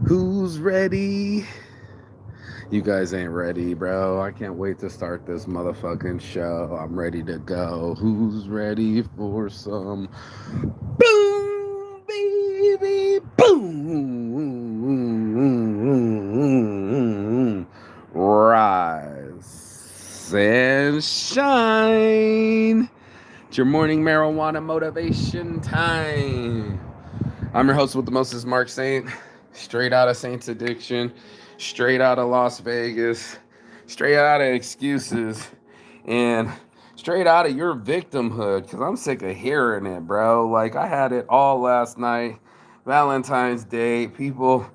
Who's ready? You guys ain't ready, bro. I can't wait to start this motherfucking show. I'm ready to go. Who's ready for some boom, baby, boom? Rise and shine. It's your morning marijuana motivation time. I'm your host with the most, Mark Saint, straight out of Saints Addiction, straight out of Las Vegas, straight out of excuses, and straight out of your victimhood, because I'm sick of hearing it, bro. Like, I had it all last night, Valentine's Day, people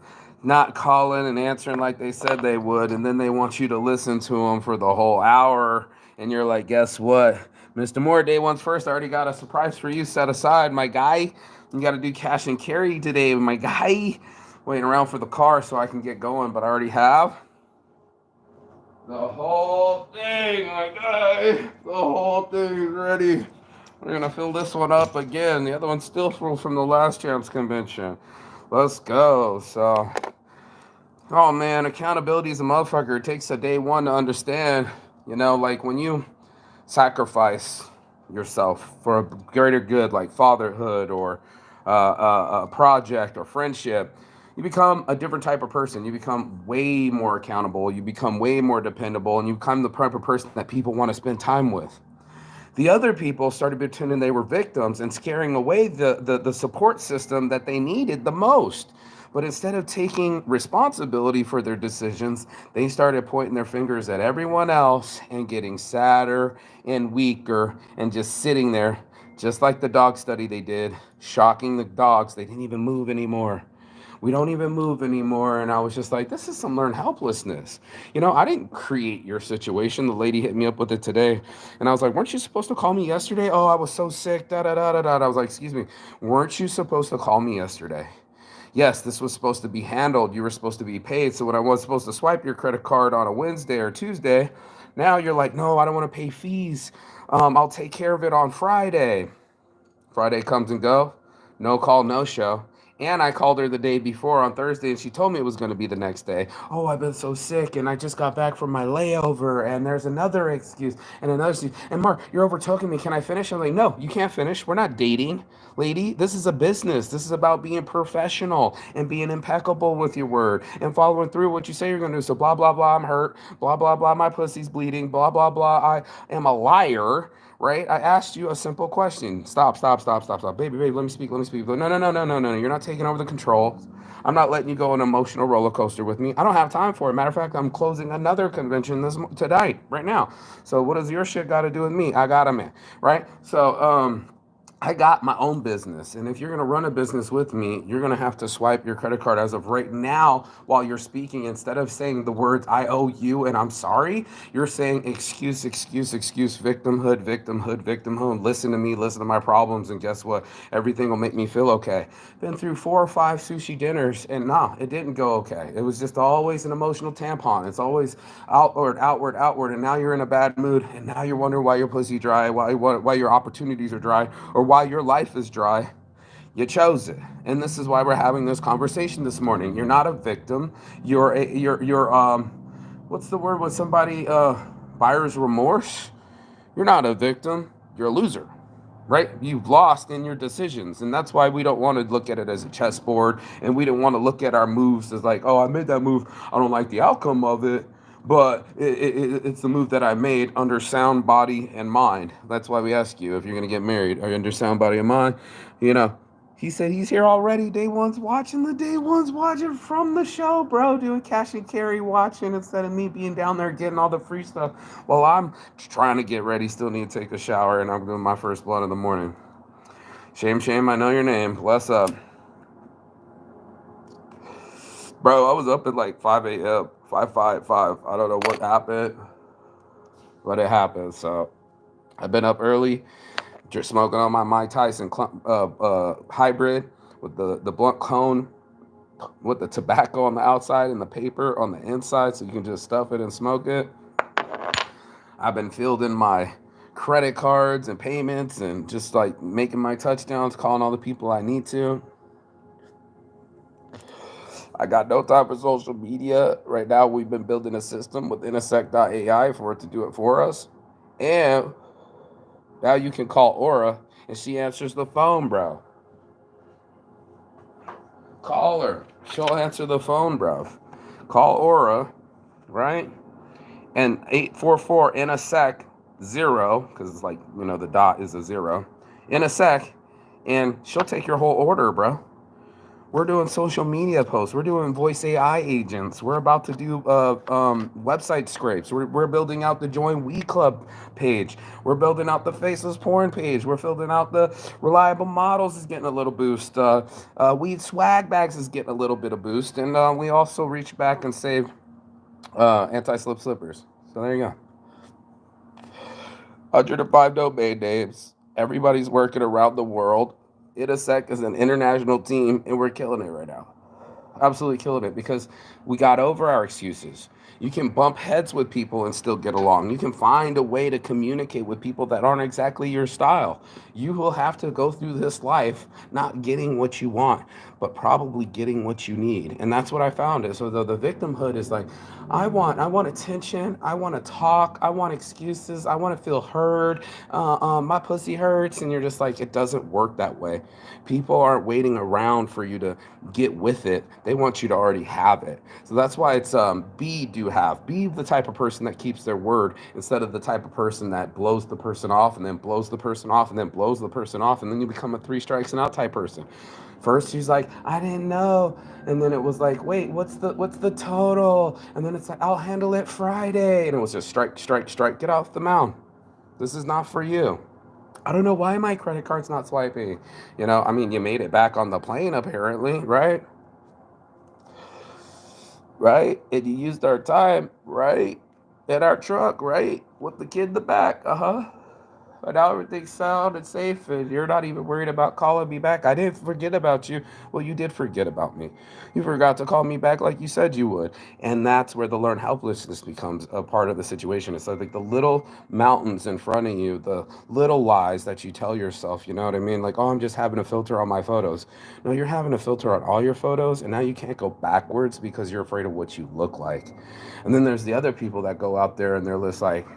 not calling and answering like they said they would, and then they want you to listen to them for the whole hour, and you're like, guess what? Mr. Moore, day one's first. I already got a surprise for you set aside, my guy. You got to do cash and carry today, my guy. Waiting around for the car so I can get going, but I already have the whole thing, my guy. The whole thing is ready. We're gonna fill this one up again. The other one's still full from the last Champs convention. Let's go. So, oh man, accountability is a motherfucker. It takes a day one to understand. Like when you sacrifice yourself for a greater good, like fatherhood or a project or friendship, you become a different type of person. You become way more accountable. You become way more dependable, and you become the type of person that people want to spend time with. The other people started pretending they were victims and scaring away the support system that they needed the most. But instead of taking responsibility for their decisions, they started pointing their fingers at everyone else and getting sadder and weaker and just sitting there, just like the dog study they did, shocking the dogs. They didn't even move anymore. We don't even move anymore. And I was just like, this is some learned helplessness. I didn't create your situation. The lady hit me up with it today. And I was like, weren't you supposed to call me yesterday? Oh, I was so sick. Da da da da da. I was like, excuse me, weren't you supposed to call me yesterday? Yes, this was supposed to be handled. You were supposed to be paid. So when I was supposed to swipe your credit card on a Wednesday or Tuesday, now you're like, no, I don't want to pay fees. I'll take care of it on Friday. Friday comes and go. No call, no show. And I called her the day before on Thursday, and she told me it was going to be the next day. Oh, I've been so sick, and I just got back from my layover, and there's another excuse, and another excuse. And Mark, you're over talking me. Can I finish? I'm like, no, you can't finish. We're not dating, lady. This is a business. This is about being professional and being impeccable with your word and following through what you say you're going to do. So blah, blah, blah, I'm hurt. Blah, blah, blah, my pussy's bleeding. Blah, blah, blah, I am a liar, right? I asked you a simple question. Stop, stop, stop, stop, stop. Baby, let me speak, let me speak. No, no, no, no, no, no. You're not taking over the control. I'm not letting you go on an emotional roller coaster with me. I don't have time for it. Matter of fact, I'm closing another convention tonight, right now. So what does your shit got to do with me? I got a man, right? So, I got my own business. And if you're going to run a business with me, you're going to have to swipe your credit card as of right now while you're speaking. Instead of saying the words, I owe you and I'm sorry, you're saying excuse, excuse, excuse, victimhood, victimhood, victimhood. Listen to me, listen to my problems. And guess what? Everything will make me feel okay. Been through 4 or 5 sushi dinners and nah, it didn't go okay. It was just always an emotional tampon. It's always outward, outward, outward. And now you're in a bad mood. And now you're wondering why your pussy dry, why your opportunities are dry, or why your life is dry. You chose it, and this is why we're having this conversation this morning. You're not a victim. You're what's the word when somebody buyer's remorse? You're not a victim. You're a loser, right? You've lost in your decisions, and that's why we don't want to look at it as a chessboard, and we don't want to look at our moves as like, oh, I made that move. I don't like the outcome of it, but it's the move that I made under sound body and mind. That's why we ask you if you're gonna get married, are you under sound body and mind? You know, he said he's here already. Day one's watching the day one's watching from the show, bro. Doing cash and carry watching instead of me being down there getting all the free stuff. Well, I'm trying to get ready. Still need to take a shower, and I'm doing my first blunt in the morning. Shame, shame. I know your name. Bless up, bro. I was up at like 5 a.m. 5:55. I don't know what happened, but it happened. So I've been up early, just smoking on my Mike Tyson hybrid with the blunt cone with the tobacco on the outside and the paper on the inside, so you can just stuff it and smoke it. I've been fielding my credit cards and payments and just like making my touchdowns, calling all the people I need to. I got no time for social media. Right now, we've been building a system with Intersect.ai for it to do it for us. And now you can call Aura and she answers the phone, bro. Call her. She'll answer the phone, bro. Call Aura, right? And 844 in a sec, zero, because it's like, the dot is a zero, in a sec, and she'll take your whole order, bro. We're doing social media posts. We're doing voice AI agents. We're about to do website scrapes. We're building out the Join We Club page. We're building out the Faceless Porn page. We're building out the Reliable Models is getting a little boost. Weed Swag Bags is getting a little bit of boost. And we also reach back and save anti-slip slippers. So there you go. 105 domain names. Everybody's working around the world. Itasec is an international team, and we're killing it right now. Absolutely killing it because we got over our excuses. You can bump heads with people and still get along. You can find a way to communicate with people that aren't exactly your style. You will have to go through this life not getting what you want, but probably getting what you need. And that's what I found is so the victimhood is like, I want attention. I want to talk. I want excuses. I want to feel heard. My pussy hurts. And you're just like, it doesn't work that way. People aren't waiting around for you to get with it. They want you to already have it. So that's why it's be, do, have. Be the type of person that keeps their word instead of the type of person that blows the person off and then blows the person off and then blows the person off. And then you become a 3 strikes and out type person. First, she's like, I didn't know. And then it was like, wait, what's the total? And then it's like, I'll handle it Friday. And it was just strike, strike, strike. Get off the mound. This is not for you. I don't know why my credit card's not swiping. You made it back on the plane apparently, right? Right? And you used our time, right? In our truck, right? With the kid in the back. Uh-huh. But now everything's sound and safe, and you're not even worried about calling me back. I didn't forget about you. Well, you did forget about me. You forgot to call me back like you said you would. And that's where the learned helplessness becomes a part of the situation. It's like the little mountains in front of you, the little lies that you tell yourself, you know what I mean? Like, oh, I'm just having a filter on my photos. No, you're having a filter on all your photos, and now you can't go backwards because you're afraid of what you look like. And then there's the other people that go out there and they're just like,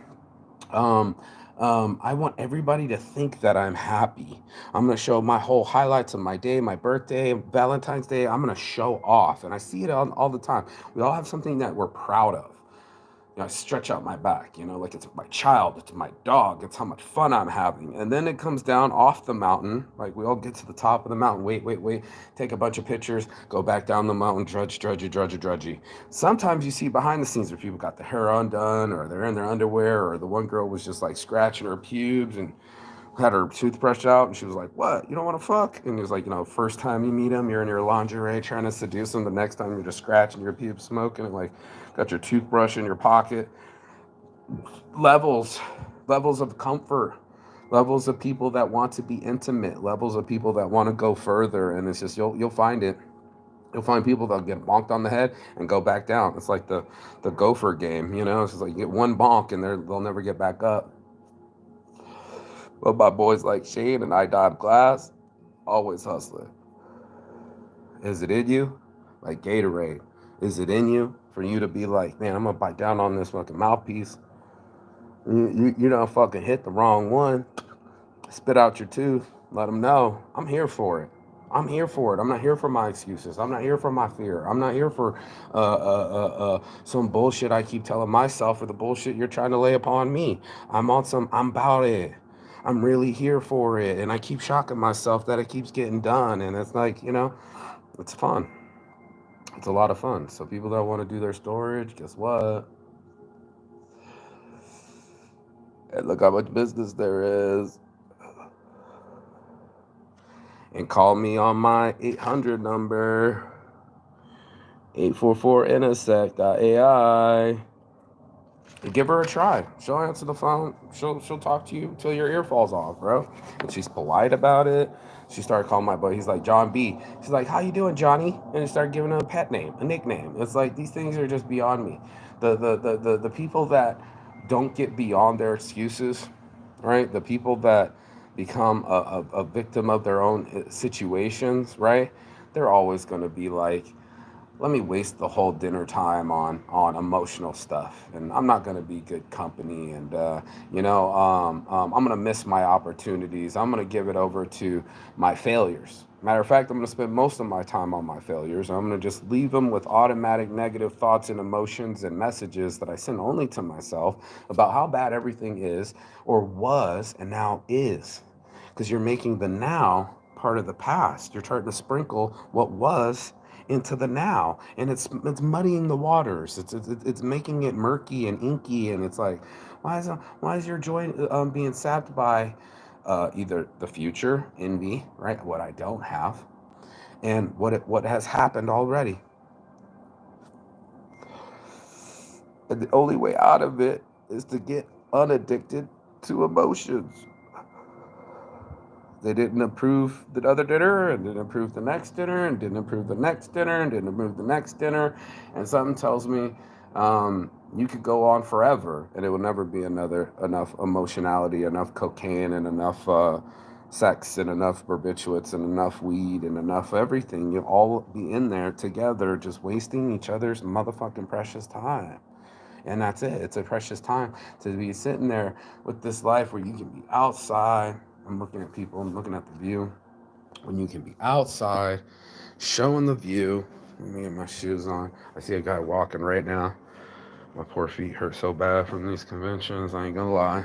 um, I want everybody to think that I'm happy. I'm going to show my whole highlights of my day, my birthday, Valentine's Day. I'm going to show off. And I see it all the time. We all have something that we're proud of. I stretch out my back, like it's my child, it's my dog, it's how much fun I'm having. And then it comes down off the mountain, like we all get to the top of the mountain, wait, take a bunch of pictures, go back down the mountain, drudgy. Sometimes you see behind the scenes where people got the hair undone or they're in their underwear, or the one girl was just like scratching her pubes and had her toothbrush out, and she was like, what, you don't want to fuck? And he was like, first time you meet him, you're in your lingerie trying to seduce him. The next time you're just scratching your pubes, smoking, and like got your toothbrush in your pocket. Levels of comfort, levels of people that want to be intimate, levels of people that want to go further. And it's just, you'll find it. You'll find people that'll get bonked on the head and go back down. It's like the gopher game, It's just like you get one bonk and they'll never get back up. But my boys like Shane and I Dot Glass, always hustling. Is it in you? Like Gatorade. Is it in you for you to be like, man, I'm gonna bite down on this fucking mouthpiece? You don't fucking hit the wrong one. Spit out your tooth. Let them know I'm here for it. I'm here for it. I'm not here for my excuses. I'm not here for my fear. I'm not here for some bullshit I keep telling myself or the bullshit you're trying to lay upon me. I'm about it. I'm really here for it. And I keep shocking myself that it keeps getting done. And it's like, it's fun. It's a lot of fun. So people that want to do their storage, guess what? And look how much business there is. And call me on my 800 number, 844-Intersect.ai. Give her a try. She'll answer the phone. She'll talk to you till your ear falls off, bro. And she's polite about it. She started calling my buddy. He's like, John B. She's like, how you doing, Johnny? And he started giving him a pet name, a nickname. It's like, these things are just beyond me. The people that don't get beyond their excuses, right? The people that become a victim of their own situations, right? They're always going to be like, let me waste the whole dinner time on emotional stuff, and I'm not going to be good company, and I'm going to miss my opportunities. I'm going to give it over to my failures. Matter of fact, I'm going to spend most of my time on my failures. I'm going to just leave them with automatic negative thoughts and emotions and messages that I send only to myself about how bad everything is or was and now is, because you're making the now part of the past. You're trying to sprinkle what was into the now, and it's muddying the waters. It's making it murky and inky, and it's like, why is your joy being sapped by either the future envy, right, what I don't have, and what has happened already. And the only way out of it is to get unaddicted to emotions. They didn't approve the other dinner, and didn't approve the next dinner, and didn't approve the next dinner, and didn't approve the next dinner. And something tells me you could go on forever, and it will never be enough emotionality, enough cocaine, and enough sex, and enough barbiturates, and enough weed, and enough everything. You'll all be in there together, just wasting each other's motherfucking precious time. And that's it. It's a precious time to be sitting there with this life where you can be outside. I'm looking at people, I'm looking at the view. When you can be outside, showing the view. Let me get my shoes on. I see a guy walking right now. My poor feet hurt so bad from these conventions, I ain't gonna lie.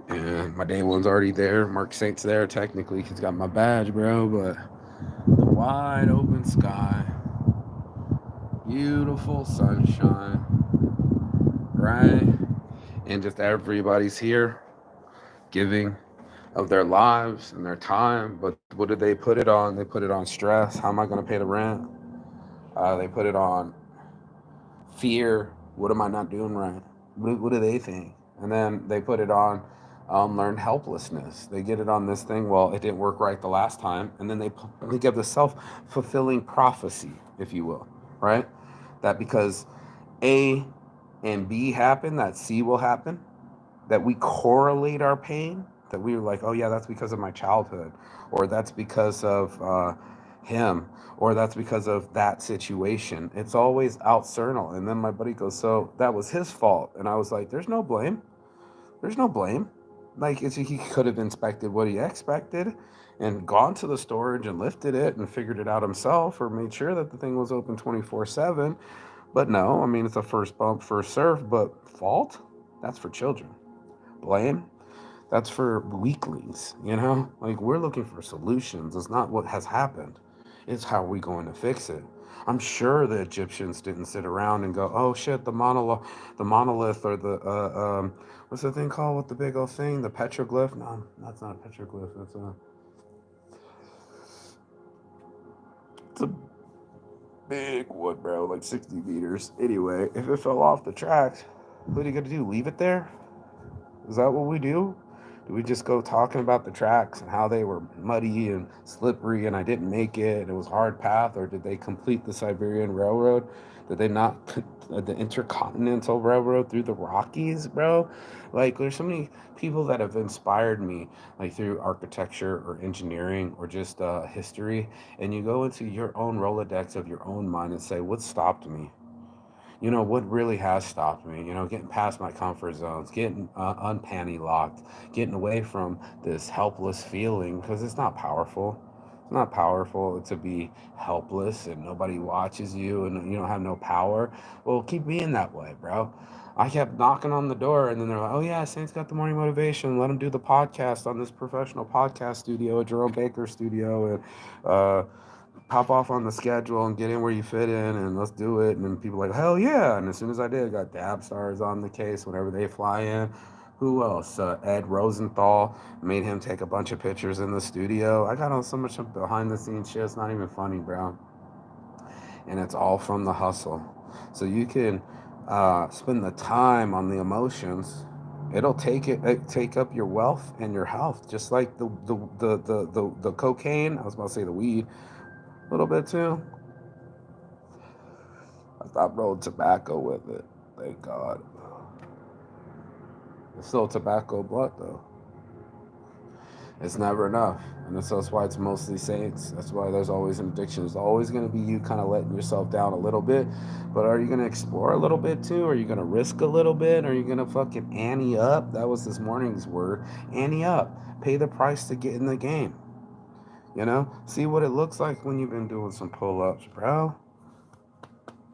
And my day one's already there. Mark Saint's there. Technically, he's got my badge, bro. But the wide open sky, beautiful sunshine, right? And just everybody's here giving of their lives and their time. But what did they put it on? They put it on stress. How am I going to pay the rent? They put it on fear. What am I not doing right? What do they think? And then they put it on learned helplessness. They get it on this thing. Well, it didn't work right the last time. And then they give the self-fulfilling prophecy, if you will, right? That because A and B happen, that C will happen, that we correlate our pain, that we were like, oh yeah, that's because of my childhood, or that's because of him, or that's because of that situation. It's always external. And then my buddy goes, so that was his fault. And I was like, there's no blame. There's no blame. Like he could have inspected what he expected and gone to the storage and lifted it and figured it out himself, or made sure that the thing was open 24/7. But no, I mean, it's a first bump, first serve. But fault, that's for children. Blame, that's for weaklings, Like, we're looking for solutions. It's not what has happened. It's how are we going to fix it. I'm sure the Egyptians didn't sit around and go, oh shit, the monolith, or the what's the thing called with the big old thing? The petroglyph? No, that's not a petroglyph. It's a big wood, bro, like 60 meters. Anyway, if it fell off the tracks, what are you gonna do? Leave it there? Is that what we do? Do we just go talking about the tracks and how they were muddy and slippery and I didn't make it and it was a hard path? Or did they complete the Siberian Railroad? Did they not the Intercontinental Railroad through the Rockies, bro? Like, there's so many people that have inspired me, like through architecture or engineering or just history. And you go into your own Rolodex of your own mind and say, what stopped me? What really has stopped me, getting past my comfort zones, getting unpanny locked, getting away from this helpless feeling, because it's not powerful. It's not powerful to be helpless and nobody watches you and you don't have no power. Well, keep being that way, bro. I kept knocking on the door, and then they're like, oh yeah, Saint's got the morning motivation, let him do the podcast on this professional podcast studio at Jerome Baker studio, and pop off on the schedule and get in where you fit in, and let's do it. And then people are like, hell yeah. And as soon as I did, I got Dab Stars on the case whenever they fly in. Who else? Ed Rosenthal, made him take a bunch of pictures in the studio. I got on so much behind the scenes shit, it's not even funny, bro. And it's all from the hustle. So you can spend the time on the emotions. It'll take up your wealth and your health, just like the cocaine. I was about to say the weed, a little bit too. I stopped rolling tobacco with it. Thank God. It's still tobacco blunt though. It's never enough. And that's why it's mostly saints. That's why there's always an addiction. It's always going to be you kind of letting yourself down a little bit. But are you going to explore a little bit too? Are you going to risk a little bit? Are you going to fucking ante up? That was this morning's word. Ante up. Pay the price to get in the game. You know? See what it looks like when you've been doing some pull ups, bro.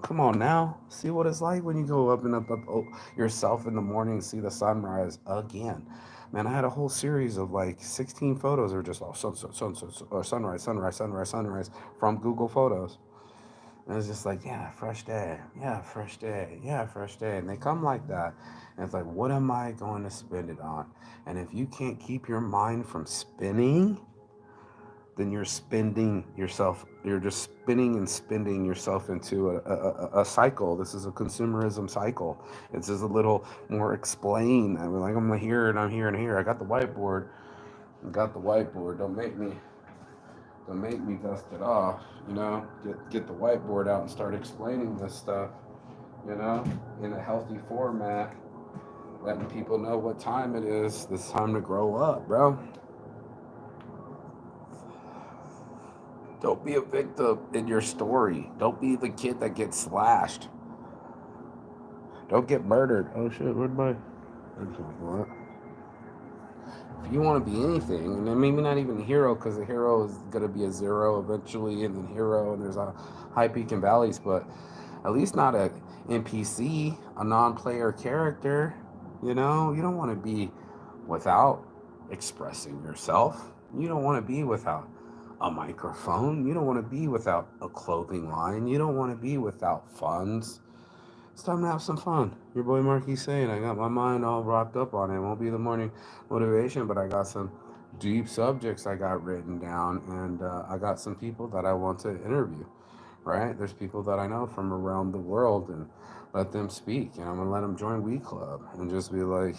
Come on now. See what it's like when you go up and up yourself in the morning and see the sunrise again. Man, I had a whole series of like 16 photos or just or sunrise from Google Photos. And it's just like, yeah, fresh day. Yeah, fresh day. Yeah, fresh day. And they come like that. And it's like, what am I going to spend it on? And if you can't keep your mind from spinning, then you're spending yourself, you're just spinning and spending yourself into a cycle. This is a consumerism cycle. It's just a little more explain. I mean, like, I'm here and I'm here and here. I got the whiteboard. Don't make me dust it off. You know, get the whiteboard out and start explaining this stuff. You know, in a healthy format, letting people know what time it is. It's time to grow up, bro. Don't be a victim in your story. Don't be the kid that gets slashed. Don't get murdered. Oh shit, where'd my... What? If you want to be anything, and then maybe not even a hero, because a hero is going to be a zero eventually, and then hero, and there's a high peak and valleys, but at least not a NPC, a non-player character. You know, you don't want to be without expressing yourself. You don't want to be without a microphone. You don't want to be without a clothing line. You don't want to be without funds. It's time to have some fun. Your boy Marky saying, I got my mind all wrapped up on it. It won't be the morning motivation, but I got some deep subjects I got written down, and I got some people that I want to interview. Right? There's people that I know from around the world, and let them speak. And I'm gonna let them join We Club and just be like,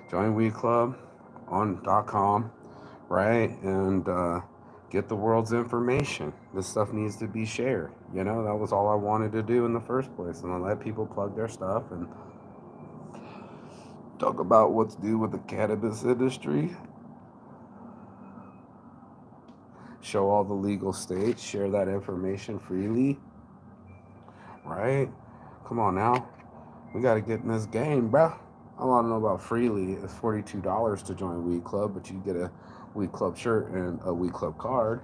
join We Club on .com, right? And get the world's information. This stuff needs to be shared. You know, that was all I wanted to do in the first place. And I let people plug their stuff and talk about what's due with the cannabis industry. Show all the legal states, share that information freely. Right? Come on now. We got to get in this game, bro. I want to know about freely. It's $42 to join Weed Club, but you get a Weed Club shirt and a Weed Club card.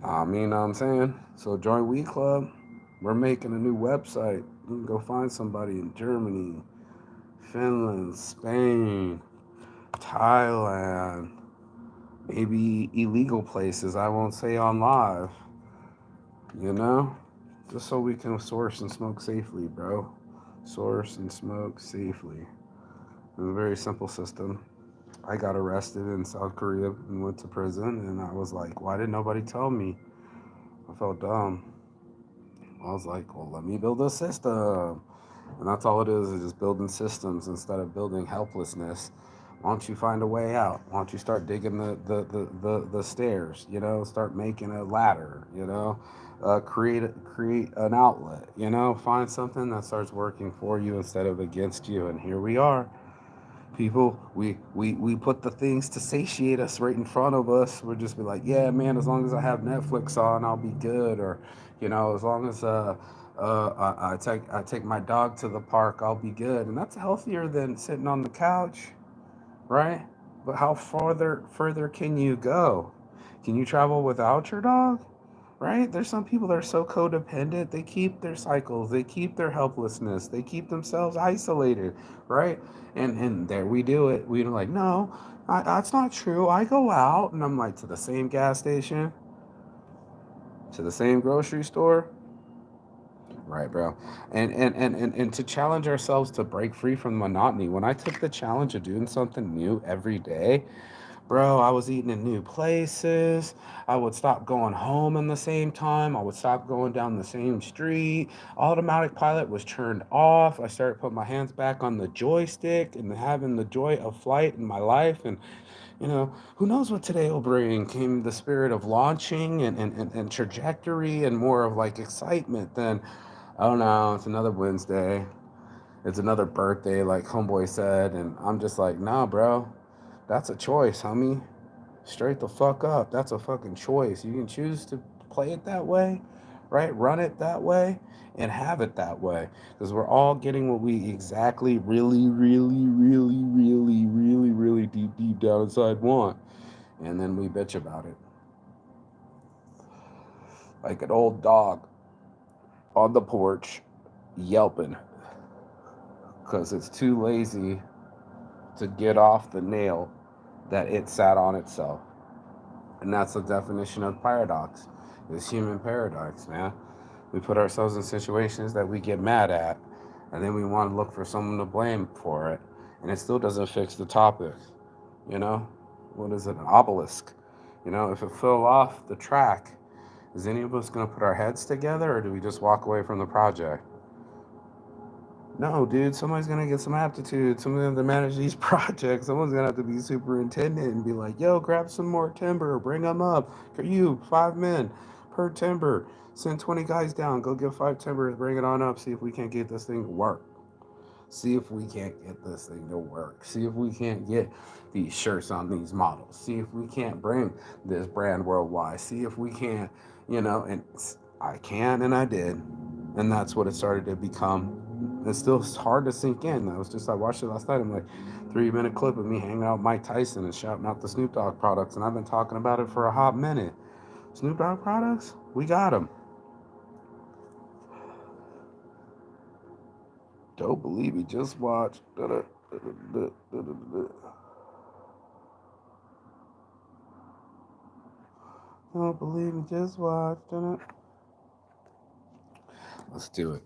I mean, what I'm saying? So join Weed Club. We're making a new website. You can go find somebody in Germany, Finland, Spain, Thailand, maybe illegal places I won't say on live. You know? Just so we can source and smoke safely, bro. Source and smoke safely. It's a very simple system. I got arrested in South Korea and went to prison, and I was like, why did nobody tell me? I felt dumb. I was like, well, let me build a system. And that's all it is just building systems instead of building helplessness. Why don't you find a way out? Why don't you start digging the stairs? You know, start making a ladder. You know, create an outlet. You know, find something that starts working for you instead of against you. And here we are, people. We put the things to satiate us right in front of us. We'll just be like, yeah, man. As long as I have Netflix on, I'll be good. Or, you know, as long as I take my dog to the park, I'll be good. And that's healthier than sitting on the couch, right? But how further can you go? Can you travel without your dog? Right? There's some people that are so codependent, they keep their cycles, they keep their helplessness, they keep themselves isolated, right? And there we do it. We're like, no, that's not true. I go out, and I'm like, to the same gas station, to the same grocery store. Right, bro. And to challenge ourselves to break free from monotony. When I took the challenge of doing something new every day, bro, I was eating in new places. I would stop going home in the same time. I would stop going down the same street. Automatic pilot was turned off. I started putting my hands back on the joystick and having the joy of flight in my life. And, you know, who knows what today will bring? Came the spirit of launching and trajectory and more of like excitement than, oh no, it's another Wednesday. it's another birthday, like homeboy said, and I'm just like, nah, bro, that's a choice, homie. Straight the fuck up. That's a fucking choice. You can choose to play it that way, right? Run it that way and have it that way. Because we're all getting what we exactly really deep down inside want. And then we bitch about it. Like an old dog on the porch yelping because it's too lazy to get off the nail that it sat on itself. And that's the definition of paradox. This human paradox, man. We put ourselves in situations that we get mad at, and then we want to look for someone to blame for it, and it still doesn't fix the topic. You know, what is it? An obelisk. You know, if it fell off the track, is any of us going to put our heads together, or do we just walk away from the project? No, dude, somebody's going to get some aptitude. Someone's going to manage these projects. Someone's going to have to be superintendent and be like, yo, grab some more timber, bring them up. For you, 5 men per timber. Send 20 guys down. Go get 5 timbers, bring it on up. See if we can't get this thing to work. See if we can't get this thing to work. See if we can't get these shirts on these models. See if we can't bring this brand worldwide. See if we can't, you know, and I can and I did. And that's what it started to become. It's still hard to sink in. I watched it last night. I'm like, 3-minute clip of me hanging out with Mike Tyson and shouting out the Snoop Dogg products. And I've been talking about it for a hot minute. Snoop Dogg products? We got them. Don't believe me. Just watch. Don't believe me. Just watch. Let's do it.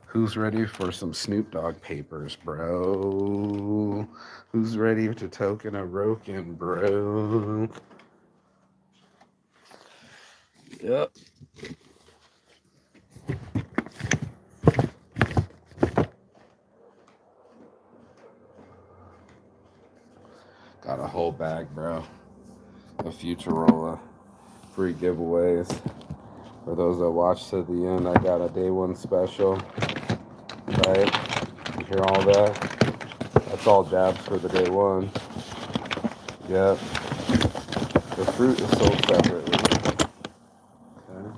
Who's ready for some Snoop Dogg papers, bro? Who's ready to token a Roken, bro? Yep. Got a whole bag, bro. A Futurola. Free giveaways. For those that watch to the end, I got a day one special. Right? You hear all that? That's all jabs for the day one. Yep. The fruit is sold separately. Okay.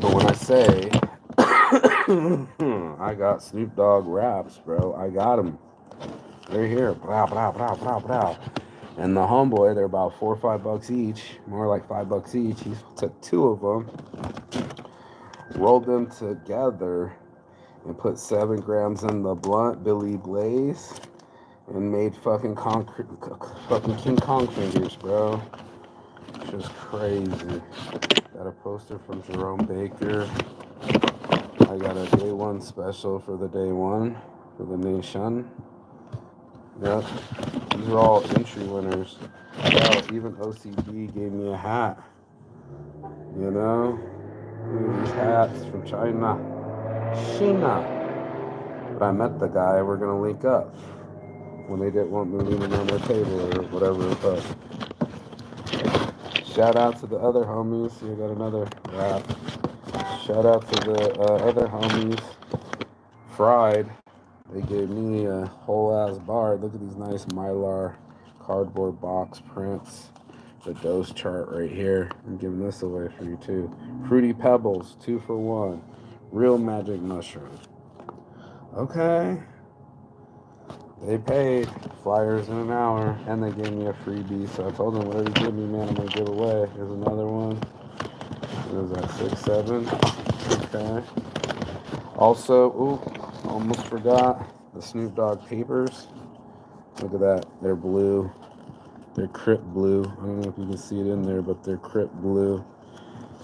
But when I say I got Snoop Dogg wraps, bro, I got them. They're here. Blah, blah, blah, blah, blah. And the homeboy, they're about $4 or $5 each, more like $5 each. He took 2 of them, rolled them together, and put 7 grams in the blunt, Billy Blaze, and made fucking King Kong fingers, bro. Just crazy. Got a poster from Jerome Baker. I got a day one special for the day one for the nation. Yep. These are all entry winners. Hell, even OCD gave me a hat. You know? Look at these hats from China. But I met the guy. We're going to link up when they didn't want me leaning on their table or whatever it was. Shout out to the other homies. See, I got another wrap. Shout out to the other homies. Fried. They gave me a whole ass bar. Look at these nice Mylar cardboard box prints. The dose chart right here. I'm giving this away for you too. Fruity Pebbles, 2 for 1. Real magic mushroom. Okay. They paid. Flyers in an hour. And they gave me a freebie. So I told them, whatever you give me, man, I'm going to give away. Here's another one. What is that, 6, 7? Okay. Also, almost forgot the Snoop Dogg papers. Look at that. They're blue. They're Crip blue. I don't know if you can see it in there, but they're Crip blue.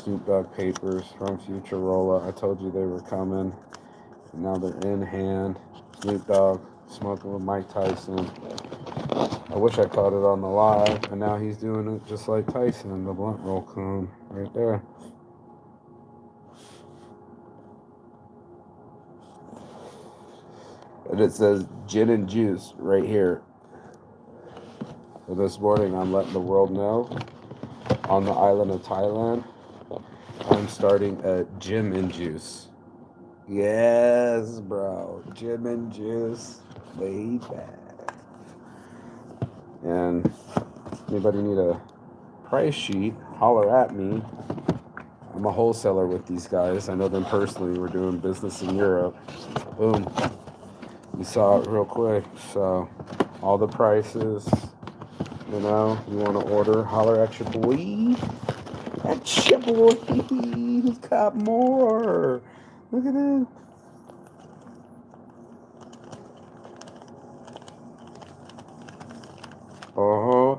Snoop Dogg papers from Futurola. I told you they were coming. And now they're in hand. Snoop Dogg smoking with Mike Tyson. I wish I caught it on the live. And now he's doing it just like Tyson. The blunt roll cone right there. And it says gin and juice right here. So this morning I'm letting the world know on the island of Thailand, I'm starting a gym and juice. Yes, bro. Gin and juice. Way back. And anybody need a price sheet, holler at me. I'm a wholesaler with these guys. I know them personally. We're doing business in Europe. Boom. You saw it real quick. So all the prices, you want to order, holler at your boy. At your boy. He's got more. Look at that. Uh-huh.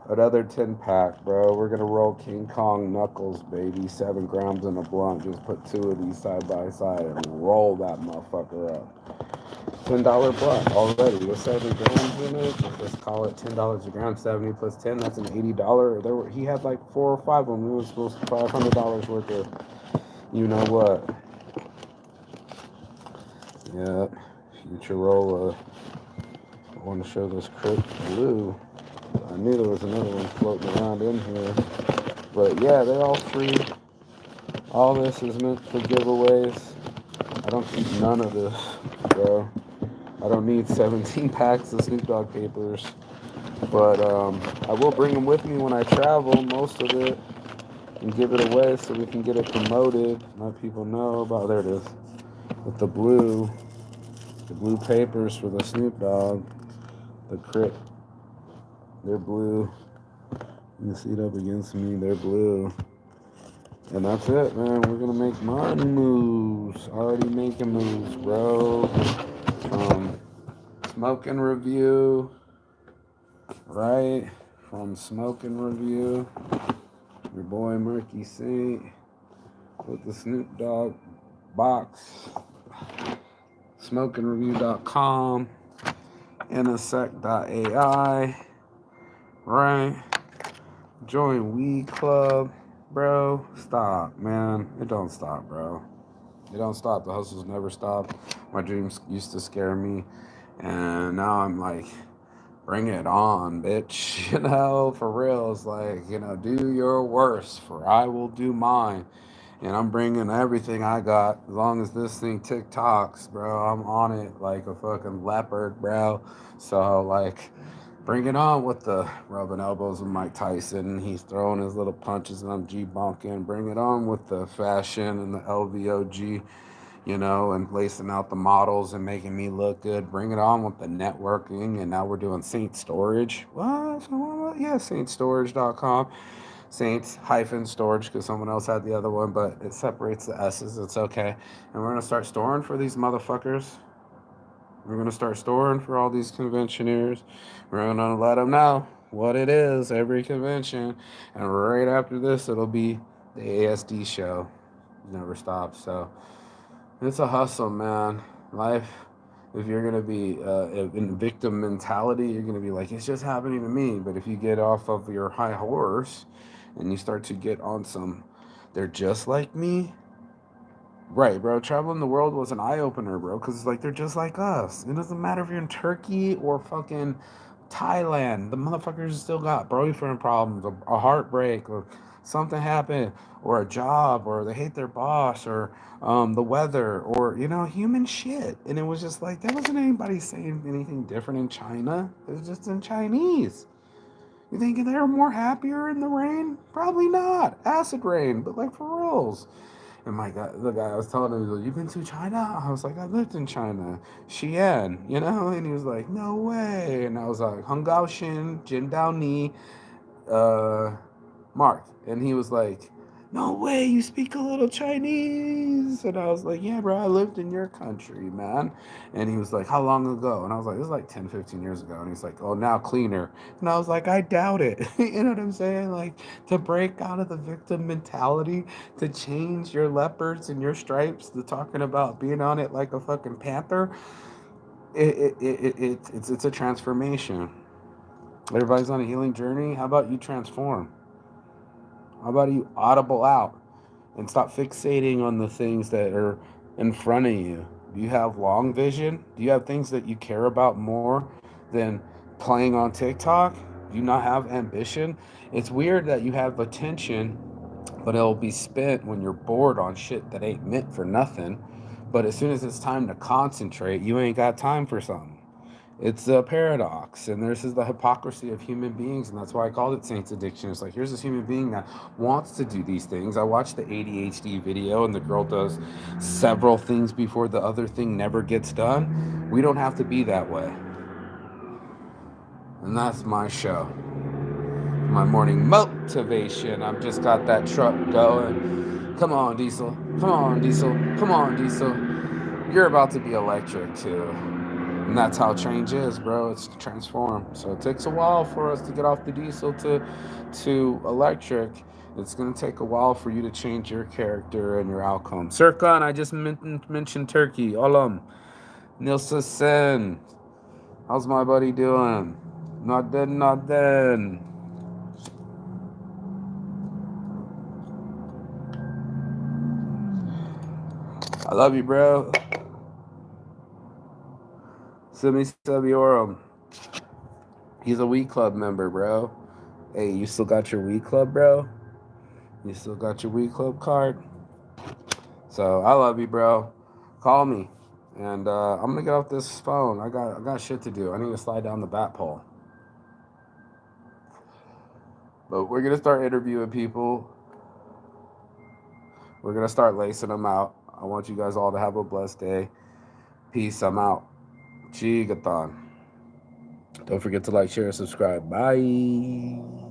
Another 10 pack, bro. We're gonna roll King Kong Knuckles, baby. 7 grams in a blunt. Just put 2 of these side by side and roll that motherfucker up. $10 blunt already. With 70 grams in it. Let's call it $10 a gram. 70 plus 10. That's an $80. He had like 4 or 5 of them. It was supposed to $500 worth of. You know what? Yeah. Future roll. I want to show this Crit Blue. I knew there was another one floating around in here. But yeah, they're all free. All this is meant for giveaways. I don't keep none of this, bro. I don't need 17 packs of Snoop Dogg papers. But I will bring them with me when I travel, most of it, and give it away so we can get it promoted. Let people know about, there it is, with the blue papers for the Snoop Dogg, the Crit. They're blue. You can see it up against me. They're blue. And that's it, man. We're going to make money moves. Already making moves, bro. Smoke and Review. Right? From Smoke and Review. Your boy Murky Saint. With the Snoop Dogg box. SmokeandReview.com. NSEC.ai. Right? Join Weed Club. Bro, stop, man. It don't stop, bro. It don't stop. The hustles never stop. My dreams used to scare me. And now I'm like, bring it on, bitch. For real. It's like, do your worst, for I will do mine. And I'm bringing everything I got. As long as this thing TikToks, bro, I'm on it like a fucking leopard, bro. So, like, bring it on with the rubbing elbows with Mike Tyson. He's throwing his little punches and I'm G-bonking. Bring it on with the fashion and the LVOG, and lacing out the models and making me look good. Bring it on with the networking. And now we're doing Saint Storage. What? Yeah, saintstorage.com. Saints-storage because someone else had the other one, but it separates the S's. It's okay. And we're going to start storing for these motherfuckers. We're going to start storing for all these conventioneers. We're going to let them know what it is every convention. And right after this, it'll be the ASD show. Never stops. So it's a hustle, man. Life, if you're going to be in victim mentality, you're going to be like, it's just happening to me. But if you get off of your high horse and you start to get on some, they're just like me. Right, bro. Traveling the world was an eye opener, bro. Because like they're just like us. It doesn't matter if you're in Turkey or fucking Thailand. The motherfuckers still got boyfriend problems, a heartbreak, or something happened, or a job, or they hate their boss, or the weather, or human shit. And it was just like there wasn't anybody saying anything different in China. It was just in Chinese. You think they were more happier in the rain? Probably not. Acid rain, but like for reals. And my guy, the guy I was telling him, he was like, "You been to China?" I was like, "I lived in China, Xi'an, And he was like, "No way!" And I was like, "Hongao Jin Dao Ni, uh, Mark." And he was like, "No way, you speak a little Chinese." And I was like, "Yeah, bro, I lived in your country, man." And he was like, "How long ago?" And I was like, "This is like 10, 15 years ago." And he's like, "Oh, now cleaner." And I was like, "I doubt it." You know what I'm saying? Like, to break out of the victim mentality, to change your leopards and your stripes, to talking about being on it like a fucking panther, it's a transformation. Everybody's on a healing journey. How about you transform? How about you audible out and stop fixating on the things that are in front of you? Do you have long vision? Do you have things that you care about more than playing on TikTok? Do you not have ambition? It's weird that you have attention, but it'll be spent when you're bored on shit that ain't meant for nothing. But as soon as it's time to concentrate, you ain't got time for something. It's a paradox, and this is the hypocrisy of human beings, and that's why I called it Saints Addiction. It's like, here's this human being that wants to do these things. I watched the ADHD video, and the girl does several things before the other thing never gets done. We don't have to be that way. And that's my show. My morning motivation. I've just got that truck going. Come on, Diesel. Come on, Diesel. Come on, Diesel. You're about to be electric, too. And that's how change is, bro. It's transform. So it takes a while for us to get off the diesel to electric. It's going to take a while for you to change your character and your outcome. Serkan, I just mentioned Turkey. Olam. Nilsa Sen. How's my buddy doing? Not dead, not dead. I love you, bro. Simi Sabiorum. He's a Wii Club member, bro. Hey, you still got your Wii Club, bro? You still got your Wii Club card? So I love you, bro. Call me, and I'm gonna get off this phone. I got shit to do. I need to slide down the bat pole. But we're gonna start interviewing people. We're gonna start lacing them out. I want you guys all to have a blessed day. Peace. I'm out. Chigathon. Don't forget to like, share, and subscribe. Bye.